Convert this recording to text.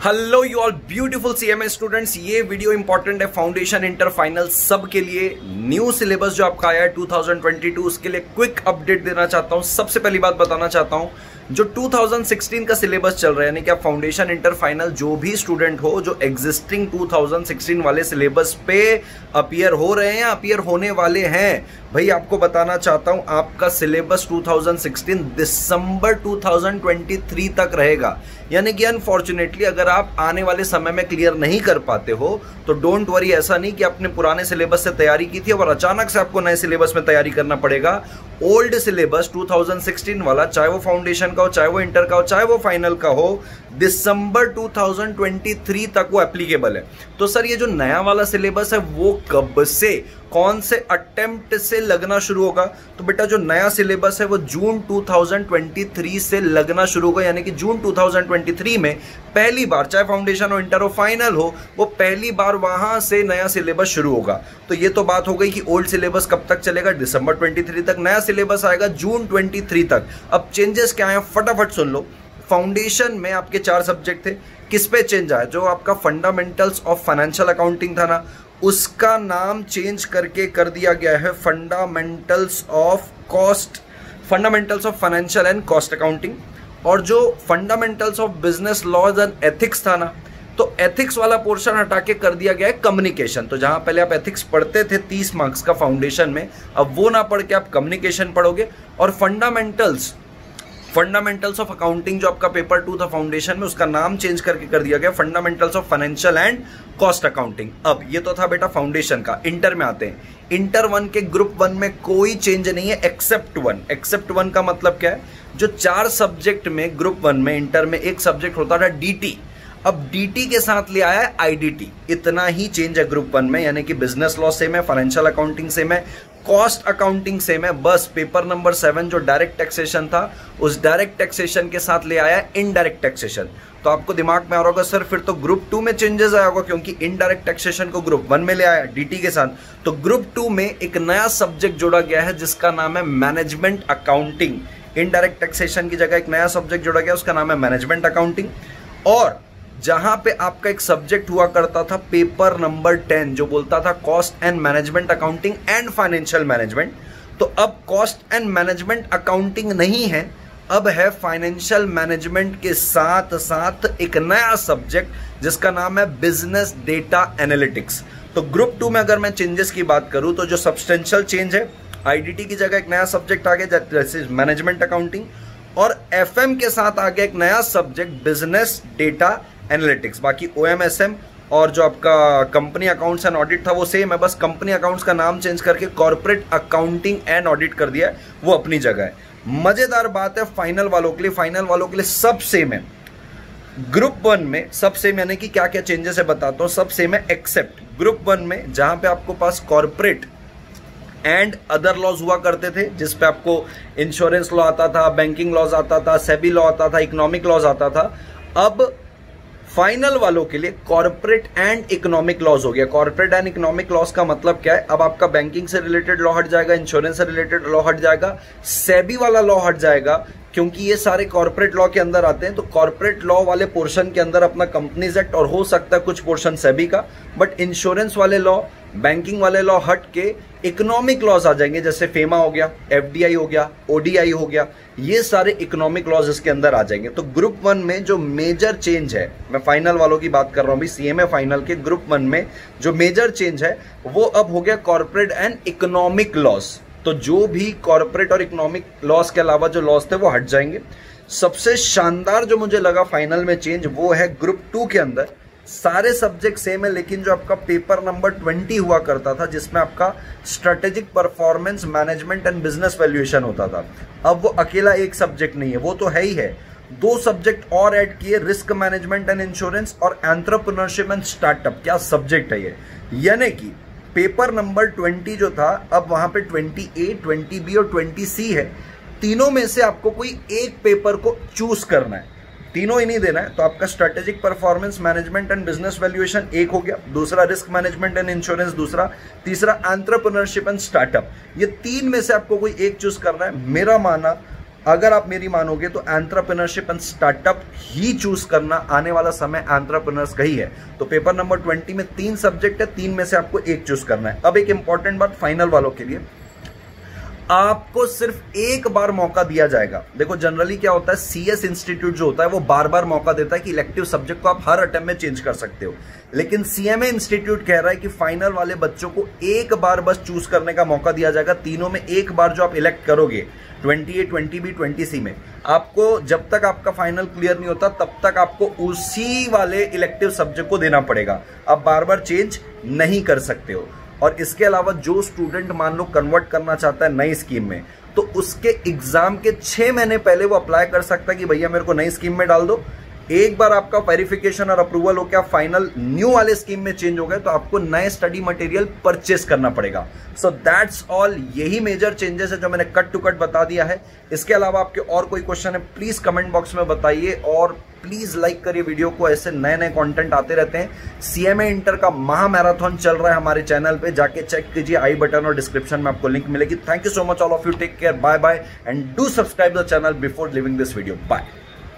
Hello you all beautiful CMA students, ये video important है foundation inter final सब के लिए। न्यू सिलेबस जो आपका आया है 2022 उसके लिए क्विक अपडेट देना चाहता हूं। सबसे पहली बात बताना चाहता हूं, जो 2016 का सिलेबस चल रहा है यानी कि आप फाउंडेशन इंटर फाइनल जो भी स्टूडेंट हो जो एग्जिस्टिंग 2016 वाले सिलेबस पे अपीयर हो रहे हैं या अपीयर होने वाले हैं, भाई आपको बताना चाहता हूं आपका सिलेबस 2016 दिसंबर 2023 तक रहेगा। यानी कि अनफॉर्चुनेटली अगर आप आने वाले समय में क्लियर नहीं कर पाते हो तो डोंट वरी, ऐसा नहीं कि आपने पुराने सिलेबस से तैयारी की थी और अचानक से आपको नए सिलेबस में तैयारी करना पड़ेगा। ओल्ड सिलेबस 2016 वाला, चाहे वो फाउंडेशन का हो, चाहे वो इंटर का हो, चाहे वो फाइनल का हो, दिसंबर 2023 तक वो एप्लीकेबल है। तो सर ये जो नया वाला सिलेबस है वो कब से, कौन से अटेम्प्ट से लगना शुरू होगा? तो बेटा जो नया सिलेबस है वो जून 2023 से लगना शुरू होगा। यानी कि जून 2023 में पहली बार, चाहे फाउंडेशन हो, इंटर हो, फाइनल हो, वो पहली बार वहां से नया सिलेबस शुरू होगा। तो ये तो बात हो गई कि ओल्ड सिलेबस कब तक चलेगा, दिसंबर 23 तक। नया सिलेबस आएगा जून 23 तक। अब चेंजेस क्या है फटाफट सुन लो। फाउंडेशन में आपके 4 सब्जेक्ट थे, किस पे चेंज आया? जो आपका फंडामेंटल्स ऑफ फाइनेंशियल अकाउंटिंग था ना, उसका नाम चेंज करके कर दिया गया है fundamentals of financial and cost accounting. और जो fundamentals of business laws and ethics था ना, तो एथिक्स वाला पोर्शन हटा के कर दिया गया है कम्युनिकेशन। तो जहां पहले आप एथिक्स पढ़ते थे 30 मार्क्स का फाउंडेशन में, अब वो ना पढ़ के आप कम्युनिकेशन पढ़ोगे। और फंडामेंटल्स ऑफ अकाउंटिंग जो आपका पेपर 2 था फाउंडेशन में, उसका नाम चेंज करके कर दिया गया fundamentals of financial and cost accounting. अब ये तो था बेटा फाउंडेशन का। इंटर में आते हैं। इंटर 1 के ग्रुप 1 में कोई चेंज नहीं है एक्सेप्ट 1। एक्सेप्ट 1 का मतलब क्या है? जो 4 सब्जेक्ट में ग्रुप 1 में इंटर में एक सब्जेक्ट होता था डीटी, अब डीटी के साथ ले आया है आईडीटी। इतना ही चेंज है ग्रुप 1 में। यानी कि बिजनेस लॉ सेम है, फाइनेंशियल अकाउंटिंग सेम है, कॉस्ट अकाउंटिंग सेम है। बस पेपर नंबर 7 जो डायरेक्ट टैक्सेशन था, उस डायरेक्ट टैक्सेशन के साथ ले आया है इनडायरेक्ट टैक्सेशन। तो आपको दिमाग में आ रहा होगा सर फिर तो ग्रुप 2 में चेंजेस आया होगा, क्योंकि इनडायरेक्ट टैक्सेशन को ग्रुप 1 में ले आया डीटी के साथ। तो ग्रुप 2 में एक नया सब्जेक्ट जोड़ा गया है जिसका नाम है मैनेजमेंट अकाउंटिंग। इनडायरेक्ट टैक्सेशन की जगह एक नया सब्जेक्ट जोड़ा गया, उसका नाम है मैनेजमेंट अकाउंटिंग। और जहां पे आपका एक सब्जेक्ट हुआ करता था पेपर नंबर 10 जो बोलता था cost and management accounting and financial management, तो अब कॉस्ट एंड मैनेजमेंट अकाउंटिंग नहीं है, अब है फाइनेंशियल मैनेजमेंट के साथ साथ एक नया सब्जेक्ट जिसका नाम है बिजनेस डेटा एनालिटिक्स। तो ग्रुप 2 में अगर मैं चेंजेस की बात करूं तो जो सब्सटेंशियल चेंज है, आईडीटी की जगह एक नया सब्जेक्ट आ गया जैसे मैनेजमेंट अकाउंटिंग, और एफएम के साथ आ गया एक नया सब्जेक्ट बिजनेस डेटा एनालिटिक्स। बाकी ओएमएसएम और जो आपका कंपनी अकाउंट्स एंड ऑडिट था वो सेम है, बस कंपनी अकाउंट्स का नाम चेंज करके कॉर्पोरेट अकाउंटिंग एंड ऑडिट कर दिया है, वो अपनी जगह है। मजेदार बात है फाइनल वालों के लिए सब सेम है। ग्रुप 1 में सब सेम, यानी कि क्या क्या चेंजेस है बताता हूं। सब सेम है एक्सेप्ट ग्रुप 1 में जहां पे आपको पास कॉर्पोरेट एंड अदर लॉज हुआ करते थे, जिसपे आपको इंश्योरेंस लॉ आता था, बैंकिंग लॉज आता था, सेबी लॉ आता था, इकोनॉमिक लॉज आता था। अब फाइनल वालों के लिए कॉर्पोरेट एंड इकोनॉमिक लॉज हो गया। कॉर्पोरेट एंड इकोनॉमिक लॉज का मतलब क्या है? अब आपका बैंकिंग से रिलेटेड लॉ हट जाएगा, इंश्योरेंस से रिलेटेड लॉ हट जाएगा, सेबी वाला लॉ हट जाएगा, क्योंकि ये सारे कॉर्पोरेट लॉ के अंदर आते हैं। तो कॉर्पोरेट लॉ वाले पोर्शन के अंदर अपना कंपनीज एक्ट और हो सकता है कुछ पोर्शन सेबी का, बट इंश्योरेंस वाले लॉ, बैंकिंग वाले लॉ हट के इकोनॉमिक लॉज आ जाएंगे, जैसे फेमा हो गया, एफडीआई हो गया, ओडीआई हो गया, ये सारे इकोनॉमिक लॉज इसके अंदर आ जाएंगे। तो ग्रुप 1 में जो मेजर चेंज है, मैं फाइनल वालों की बात कर रहा हूं भी, सीएमए फाइनल के ग्रुप 1 में जो मेजर चेंज है वो अब हो गया कॉर्पोरेट एंड इकोनॉमिक लॉज। तो जो भी कॉर्पोरेट और इकोनॉमिक लॉज के अलावा जो लॉज थे वो हट जाएंगे। सबसे शानदार जो मुझे लगा फाइनल में चेंज वो है ग्रुप 2 के अंदर सारे सब्जेक्ट सेम है, लेकिन जो आपका पेपर नंबर 20 हुआ करता था जिसमें आपका strategic performance management and business valuation होता था, अब वो अकेला एक सब्जेक्ट नहीं है, वो तो है ही है, 2 सब्जेक्ट और ऐड किए, रिस्क मैनेजमेंट एंड इंश्योरेंस और एंटरप्रेन्योरशिप एंड स्टार्टअप। क्या सब्जेक्ट है ये! यानी कि पेपर नंबर 20 जो था, अब वहां पे 20A, 20B और 20C है। तीनों में से आपको कोई एक पेपर को चूज करना है, तीनों ही नहीं देना है। तो आपका strategic performance management and business valuation एक हो गया, दूसरा रिस्क मैनेजमेंट एंड इंश्योरेंस दूसरा, तीसरा एंटरप्रेन्योरशिप एंड स्टार्टअप। ये 3 में से आपको कोई एक चूज करना है। मेरा मानना अगर आप मेरी मानोगे तो entrepreneurship and startup he choose करना, आने वाला समय एंटरप्रेन्योर्स का ही है। तो पेपर नंबर 20 में 3 सब्जेक्ट है, 3 में से आपको एक चूज करना है। अब एक इंपॉर्टेंट बात फाइनल वालों के लिए, आपको सिर्फ एक बार मौका दिया जाएगा। देखो जनरली क्या होता है, सीएस इंस्टीट्यूट जो होता है वो बार बार मौका देता है कि इलेक्टिव सब्जेक्ट को आप हर अटेम्प्ट में चेंज कर सकते हो, लेकिन सीएमए इंस्टीट्यूट कह रहा है कि फाइनल वाले बच्चों को एक बार बस चूज करने का मौका दिया जाएगा। तीनों में एक बार जो आप इलेक्ट करोगे 20A, 20B, 20C में, आपको जब तक आपका फाइनल क्लियर नहीं होता तब तक आपको उसी वाले इलेक्टिव सब्जेक्ट को देना पड़ेगा। आप बार बार चेंज नहीं कर सकते हो। और इसके अलावा जो स्टूडेंट मान लो कन्वर्ट करना चाहता है नई स्कीम में, तो उसके एग्जाम के 6 महीने पहले वो अप्लाई कर सकता है कि भैया मेरे को नई स्कीम में डाल दो। एक बार आपका वेरिफिकेशन और अप्रूवल हो गया, फाइनल न्यू वाले स्कीम में चेंज हो गए, तो आपको नए स्टडी मटेरियल परचेस करना पड़ेगा। सो दैट्स ऑल, यही मेजर चेंजेस है जो मैंने कट टू कट बता दिया है। इसके अलावा आपके और कोई क्वेश्चन है प्लीज कमेंट बॉक्स में बताइए, और प्लीज लाइक करिए वीडियो को, ऐसे नए नए कंटेंट आते रहते हैं। सीएमए इंटर का महा मैराथन चल रहा है हमारे चैनल पे, जाके चेक कीजिए, आई बटन और डिस्क्रिप्शन में आपको लिंक मिलेगी। Thank you so much all of you, take care, bye bye and do subscribe the channel before leaving this video, bye.